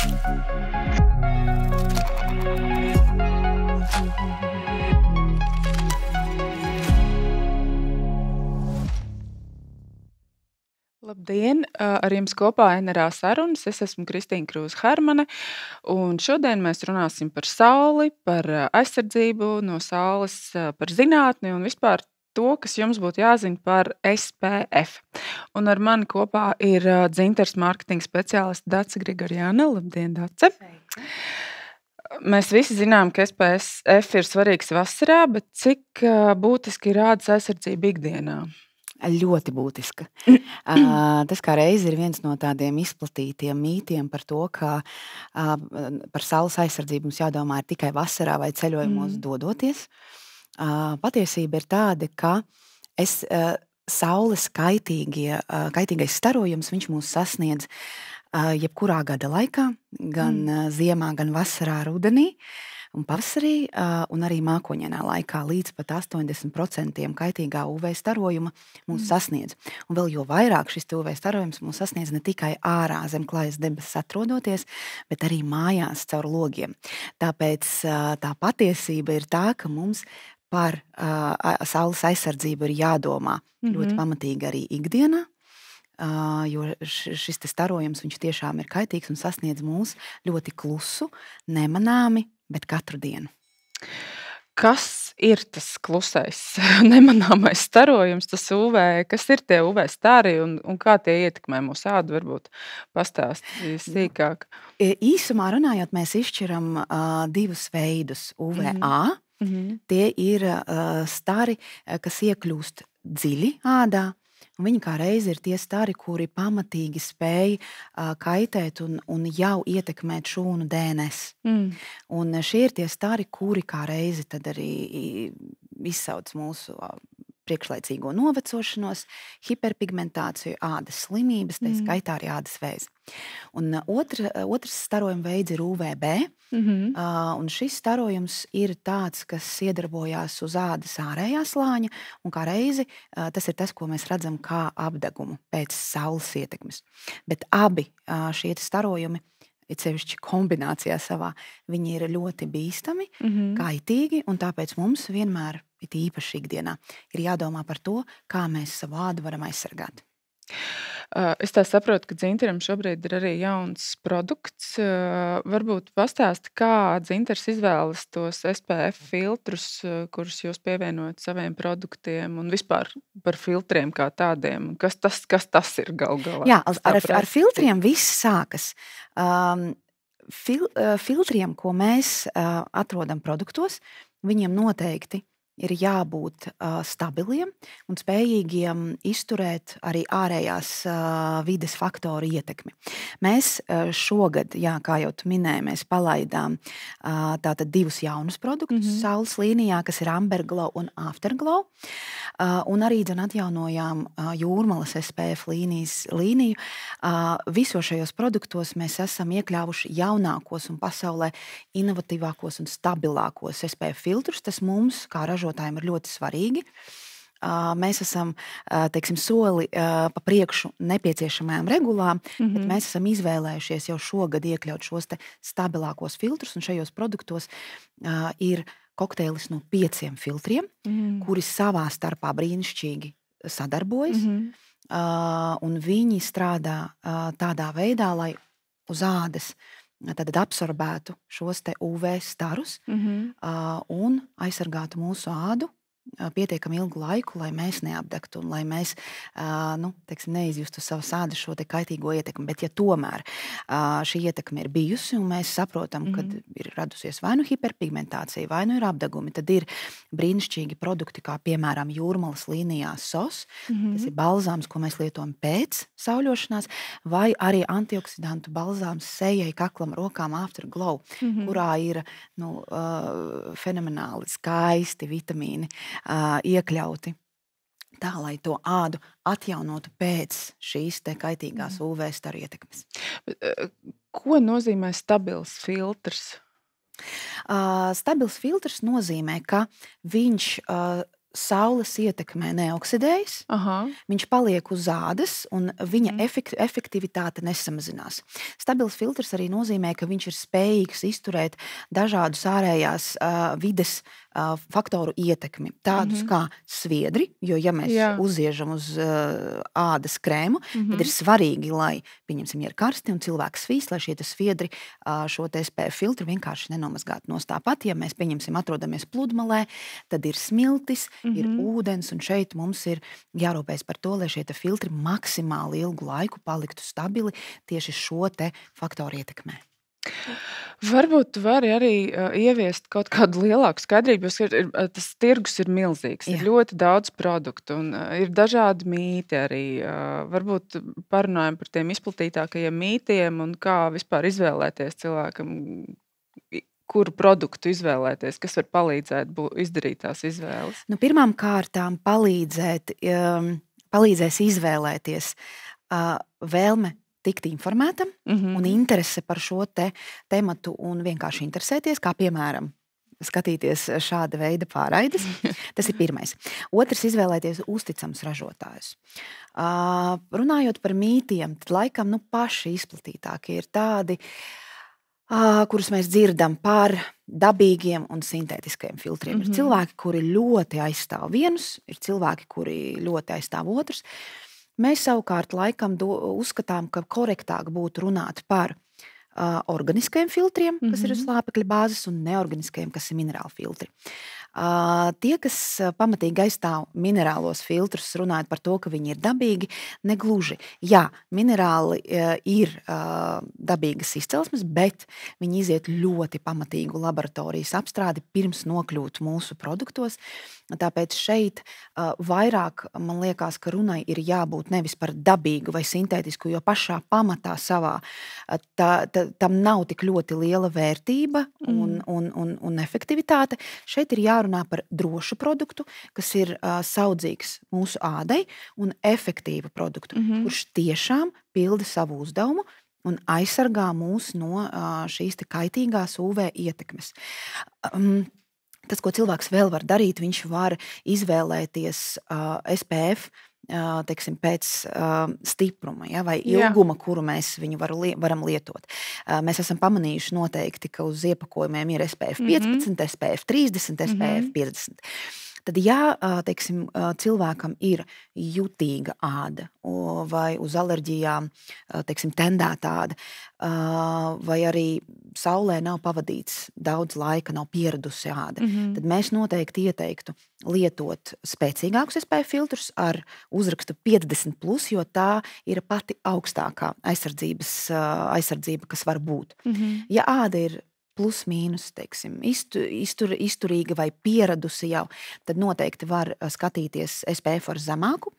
Labdien! Ar jums kopā NRA sarunas. Es esmu Kristīna Krūze-Hermane, un šodien mēs runāsim par sauli, par aizsardzību no saules, par zinātni un vispār to, kas jums būtu jāzina par SPF. Un ar mani kopā ir Dzintars mārketinga speciāliste Dace Grigorjāne. Labdien, Dace! Sveika. Mēs visi zinām, ka SPF ir svarīgs vasarā, bet cik būtiski ir ādas aizsardzība ikdienā? Ļoti būtiska. Tas kā reiz ir viens no tādiem izplatītiem mītiem par to, ka par saules aizsardzību mums jādomā ir tikai vasarā vai ceļojumos dodoties. Patiesība ir tāda, ka saules kaitīgais starojums, viņš mūs sasniedz jebkurā gada laikā, gan ziemā, gan vasarā, rudenī un pavasarī, un arī mākoņainā laikā līdz pat 80% kaitīgā UV starojuma mūs sasniedz. Un vēl jo vairāk šis UV starojums mūs sasniedz ne tikai ārā zem klājas debesis atrodoties, bet arī mājās caur logiem. Tāpēc tā patiesība ir tā, ka mums par saules aizsardzību ir jādomā ļoti pamatīgi arī ikdienā, jo šis starojums viņš tiešām ir kaitīgs un sasniedz mūs ļoti klusu, nemanāmi, bet katru dienu. Kas ir tas klusais, nemanāmais starojums, tas UV? Kas ir tie UV stari un kā tie ietekmē mūsu ādu? Varbūt pastāstīt sīkāk. Īsumā runājot, mēs izšķiram divus veidus UVA. Tie ir stari, kas iekļūst dziļi ādā. Un viņi kā reizi ir tie stari, kuri pamatīgi spēj kaitēt un jau ietekmēt šūnu DNS. Un šie ir tie stari, kuri kā reizi tad arī izsauc mūsu priekšlaicīgo novecošanos, hiperpigmentāciju, ādas slimības, tā skaitā arī ādas vēzi. Un otrs starojuma veids ir UVB. Un šis starojums ir tāds, kas iedarbojās uz ādas ārējā slāņa, un kā reizi tas ir tas, ko mēs redzam kā apdegumu pēc saules ietekmes. Bet abi šie starojumi, it sevišķi kombinācijā savā, viņi ir ļoti bīstami, kaitīgi, un tāpēc mums vienmēr, it īpaši ikdienā, ir jādomā par to, kā mēs savu ādu varam aizsargāt. Es tā saprotu, ka Dzintaram šobrīd ir arī jauns produkts. Varbūt pastāsti, kā Dzintars izvēlas tos SPF filtrus, kurus jūs pievienojat saviem produktiem, un vispār par filtriem kā tādiem. Kas tas ir gal galā? Jā, ar filtriem viss sākas. Filtriem, ko mēs atrodam produktos, viņiem noteikti ir jābūt stabiliem un spējīgiem izturēt arī ārējās vides faktoru ietekmi. Mēs šogad, kā jau tu minēji, mēs palaidām tātad divus jaunus produktus saules līnijā, kas ir Amberglow un Afterglow. Un arī atjaunojām Jūrmalas SPF līniju. Visos šajos produktos mēs esam iekļāvuši jaunākos un pasaulē inovatīvākos un stabilākos SPF filtrus. Tas mums, kā ražotājiem, ir ļoti svarīgi. Mēs esam, teiksim, soli pa priekšu nepieciešamajām regulām, bet mēs esam izvēlējušies jau šogad iekļaut šos te stabilākos filtrus, un šajos produktos ir kokteilis no 5 filtriem, kuri savā starpā brīnišķīgi sadarbojas, un viņi strādā tādā veidā, lai uz ādas tad absorbētu šos te UV starus un aizsargātu mūsu ādu pietiekami ilgu laiku, lai mēs neapdegtu un lai mēs teiksim, neizjustu savas ādas šo te kaitīgo ietekmi. Bet ja tomēr šī ietekme ir bijusi un mēs saprotam, ka ir radusies vai nu hiperpigmentācija, vai nu ir apdegumi, tad ir brīnišķīgi produkti, kā piemēram Jūrmalas līnijā SOS. Tas ir balzāms, ko mēs lietojam pēc sauļošanās, vai arī antioksidantu balzāms sejai, kaklam, rokām Afterglow, kurā ir fenomenāli skaisti vitamīni iekļauti tā, lai to ādu atjaunotu pēc šīs te kaitīgās UV staru ietekmes. Ko nozīmē stabils filtrs? Stabils filtrs nozīmē, ka viņš saules ietekmē neoksidējas, Aha. viņš paliek uz ādas un viņa efektivitāte nesamazinās. Stabils filtrs arī nozīmē, ka viņš ir spējīgs izturēt dažādus ārējās vides faktoru ietekmi. Tādus kā sviedri, jo ja mēs uziežam uz ādas krēmu, tad ir svarīgi, lai, pieņemsim, ja ir karsti un cilvēks svīst, lai šie sviedri šo SPF filtru vienkārši nenomazgātu nost. Tāpat, ja mēs, pieņemsim, atrodamies pludmalē, tad ir smiltis, ir ūdens, un šeit mums ir jārūpējas par to, lai šie filtri maksimāli ilgu laiku paliktu stabili tieši šo te faktoru ietekmē. Varbūt tu vari arī ieviest kaut kādu lielāku skaidrību, jo tas tirgus ir milzīgs, ir ļoti daudz produktu un ir dažādi mīti arī. Varbūt parunājam par tiem izplatītākajiem mītiem un kā vispār izvēlēties cilvēkam, kuru produktu izvēlēties, kas var palīdzēt izdarīt tās izvēles? Nu, pirmām kārtām palīdzēs izvēlēties vēlme tikt informētam un interese par šo tematu un vienkārši interesēties, kā piemēram skatīties šāda veida pārraides. Tas ir pirmais. Otrs, izvēlēties uzticams ražotājus. Runājot par mītiem, tad laikam paši izplatītākie ir tādi, kurus mēs dzirdam par dabīgiem un sintētiskajiem filtriem. Ir cilvēki, kuri ļoti aizstāv vienus, ir cilvēki, kuri ļoti aizstāv otrus. Mēs savukārt laikam uzskatām, ka korektāk būtu runāt par organiskajiem filtriem, kas ir uz slāpekļa bāzes, un neorganiskajiem, kas ir minerāli filtri. Tie, kas pamatīgi aizstāv minerālos filtrus, runājot par to, ka viņi ir dabīgi, negluži. Jā, minerāli ir dabīgas izcelsmes, bet viņi iziet ļoti pamatīgu laboratorijas apstrādi pirms nokļūt mūsu produktos. Tāpēc šeit vairāk, man liekas, ka runai ir jābūt nevis par dabīgu vai sintētisku, jo pašā pamatā savā tam nav tik ļoti liela vērtība un efektivitāte. Šeit ir jārunā par drošu produktu, kas ir saudzīgs mūsu ādai, un efektīvu produktu, kurš tiešām pilda savu uzdevumu un aizsargā mūs no šīs kaitīgās UV ietekmes. Tas, ko cilvēks vēl var darīt, viņš var izvēlēties SPF, teiksim, pēc stipruma, vai ilguma, kuru mēs viņu varam lietot. Mēs esam pamanījuši noteikti, ka uz iepakojumiem ir SPF 15, SPF 30, SPF 50. Tad, ja teiksim, cilvēkam ir jutīga āda vai uz alerģijām teiksim, tendēta āda, vai arī saulē nav pavadīts daudz laika, nav pieradusi āda, tad mēs noteikti ieteiktu lietot spēcīgākus SPF filtrus ar uzrakstu 50+, jo tā ir pati augstākā aizsardzība, kas var būt. Ja āda ir plus mīnus, teiksim, izturīga vai pieradusi jau, tad noteikti var skatīties SPF ar zemāku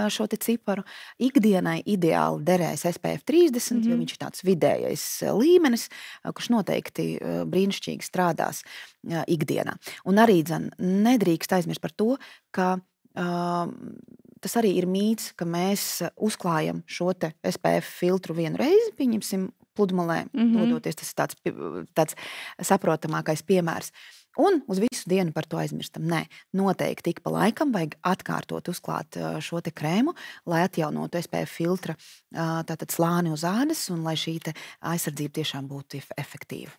šo te ciparu. Ikdienai ideāli derēs SPF 30, jo viņš ir tāds vidējais līmenis, kurš noteikti brīnišķīgi strādās ikdienā. Un arī nedrīkst aizmirst par to, ka tas arī ir mīts, ka mēs uzklājam šo te SPF filtru vienu reizi, pieņemsim pludmalē, dodoties, tas ir tāds saprotamākais piemērs. Un uz visu dienu par to aizmirstam. Nē, noteikti ik pa laikam vajag atkārtot uzklāt šo te krēmu, lai atjaunotu SPF filtra tātad slāni uz ādas un lai šī te aizsardzība tiešām būtu efektīva.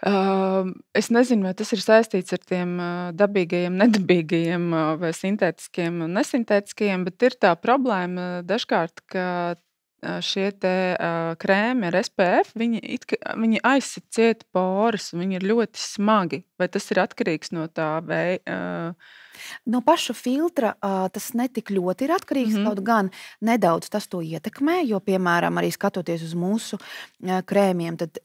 Es nezinu, vai tas ir saistīts ar tiem dabīgajiem, nedabīgajiem vai sintētiskiem un nesintētiskajiem, bet ir tā problēma dažkārt, ka šie te krēmi ar SPF, viņi aizsit ciet poras, un viņi ir ļoti smagi. Vai tas ir atkarīgs no tā No paša filtra tas netik ļoti ir atkarīgs, kaut gan nedaudz tas to ietekmē, jo, piemēram, arī skatoties uz mūsu krēmiem, tad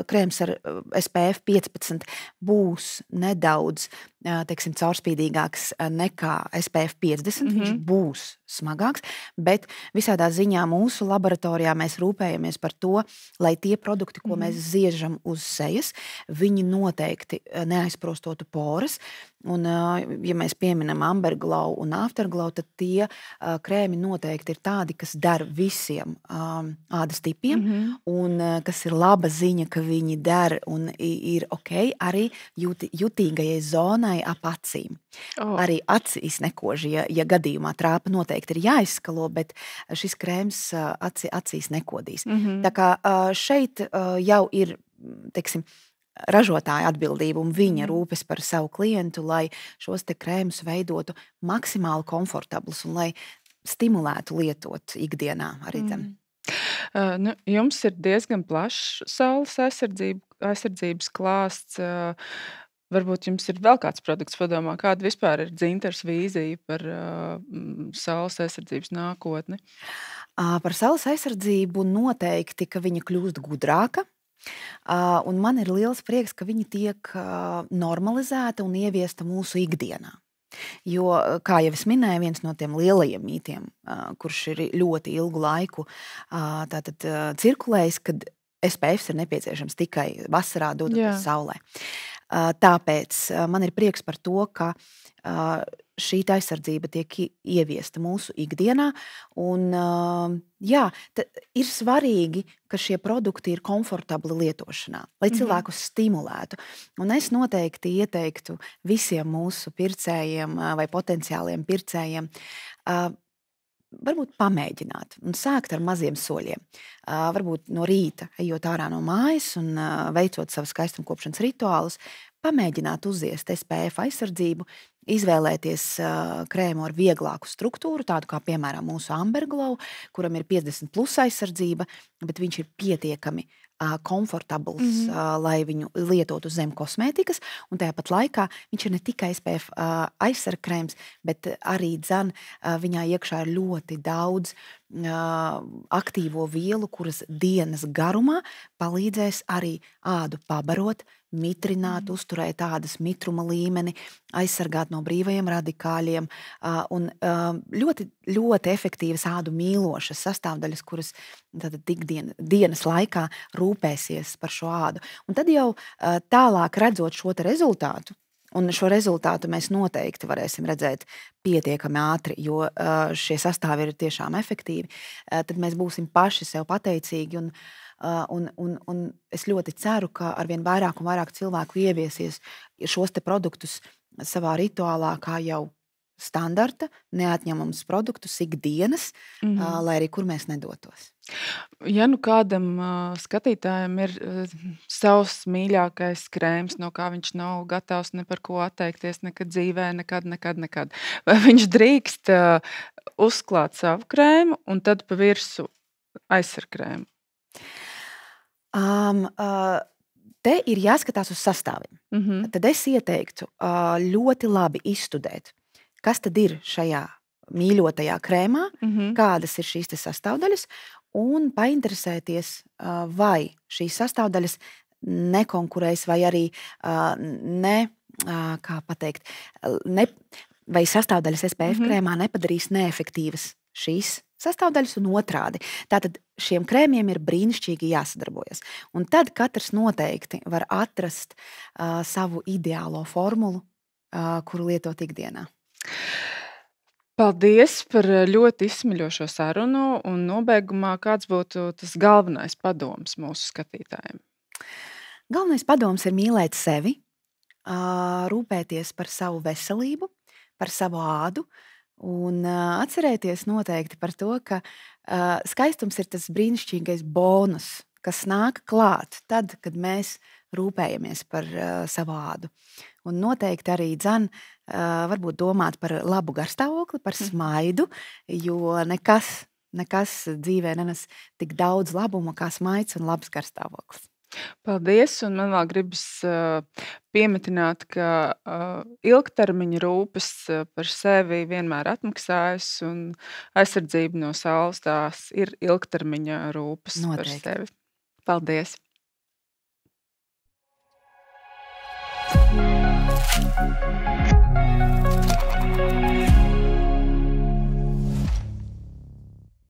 krēms ar SPF 15 būs nedaudz, teiksim, caurspīdīgāks nekā SPF 50, viņš būs smagāks, bet visādā ziņā mūsu laboratorijā mēs rūpējamies par to, lai tie produkti, ko mēs ziežam uz sejas, viņi noteikti neaizprostotu poras, Un, ja mēs pieminam Amber Glow un Afterglow, tad tie krēmi noteikti ir tādi, kas der visiem ādas tipiem, un kas ir laba ziņa, ka viņi der un ir ok arī jutīgajai zonai ap acīm. Arī acīs nekoži, ja gadījumā trāpa noteikti ir jāizskalo, bet šis krēms acīs nekodīs. Tā kā šeit jau ir, teiksim, ražotāja atbildība un viņa rūpes par savu klientu, lai šos te krēmus veidotu maksimāli komfortablus un lai stimulētu lietot ikdienā arī tam. Nu, jums ir diezgan plašs saules aizsardzības klāsts. Varbūt jums ir vēl kāds produkts padomā, kāda vispār ir Dzintars vīzija par saules aizsardzības nākotni? Par saules aizsardzību noteikti, ka viņa kļūst gudrāka. Un man ir liels prieks, ka viņi tiek normalizēta un ieviesta mūsu ikdienā. Jo, kā jau es minēju, viens no tiem lielajiem mītiem, kurš ir ļoti ilgu laiku tātad cirkulējis, kad SPF ir nepieciešams tikai vasarā dodoties saulē. Tāpēc man ir prieks par to, ka šī aizsardzība tiek ieviesta mūsu ikdienā. Un, jā, ir svarīgi, ka šie produkti ir komfortabli lietošanā, lai cilvēkus stimulētu. Un es noteikti ieteiktu visiem mūsu pircējiem vai potenciāliem pircējiem varbūt pamēģināt un sākt ar maziem soļiem. Varbūt no rīta, ejot ārā no mājas un veicot savu skaistumkopšanas rituālus, pamēģināt uzziest SPF aizsardzību, izvēlēties krēmu ar vieglāku struktūru, tādu kā piemēram mūsu Amber Glow, kuram ir 50+ aizsardzība, bet viņš ir pietiekami komfortabls, lai viņu lietotu zem kosmētikas, un tāpat laikā viņš ir ne tikai SPF aizsargkrēms, bet arī viņā iekšā ir ļoti daudz aktīvo vielu, kuras dienas garumā palīdzēs arī ādu pabarot, mitrināt, uzturēt ādas mitruma līmeni, aizsargāt no brīvajiem radikāļiem un ļoti, ļoti efektīvas ādu mīlošas sastāvdaļas, kuras dienas laikā rūpēsies par šo ādu. Un tad jau tālāk redzot šo rezultātu, un šo rezultātu mēs noteikti varēsim redzēt pietiekami ātri, jo šie sastāvi ir tiešām efektīvi, tad mēs būsim paši sev pateicīgi un es ļoti ceru, ka arvien vairāk un vairāk cilvēku ieviesies šos te produktus savā rituālā kā jau standarta, neatņemams produktus ikdienas, lai arī kur mēs nedotos. Ja nu kādam skatītājam ir savs mīļākais krēms, no kā viņš nav gatavs ne par ko atteikties nekad dzīvē, nekad, vai viņš drīkst uzklāt savu krēmu un tad pa virsu aizsargkrēmu? Te ir jāskatās uz sastāviem. Tad es ieteiktu ļoti labi izstudēt, kas tad ir šajā mīļotajā krēmā, kādas ir šīs te sastāvdaļas, un painteresēties, vai šīs sastāvdaļas nekonkurēs, vai arī vai sastāvdaļas SPF krēmā nepadarīs neefektīvas šīs sastāvdaļas un otrādi. Tātad šiem krēmiem ir brīnišķīgi jāsadarbojas. Un tad katrs noteikti var atrast savu ideālo formulu, kuru lietot ikdienā. Paldies par ļoti izsmeļošo sarunu, un nobeigumā kāds būtu tas galvenais padoms mūsu skatītājiem? Galvenais padoms ir mīlēt sevi, rūpēties par savu veselību, par savu ādu, un atcerēties noteikti par to, ka skaistums ir tas brīnišķīgais bonus, kas nāk klāt tad, kad mēs rūpējamies par savu ādu. Un noteikti arī varbūt domāt par labu garstāvokli, par smaidu, jo nekas dzīvē nenes tik daudz labuma kā smaids un labs garstāvoklis. Paldies, un man vēl gribas piemetināt, ka ilgtermiņa rūpes par sevi vienmēr atmaksājas, un aizsardzība no saules tās ir ilgtermiņa rūpes par sevi. Paldies! Thank you.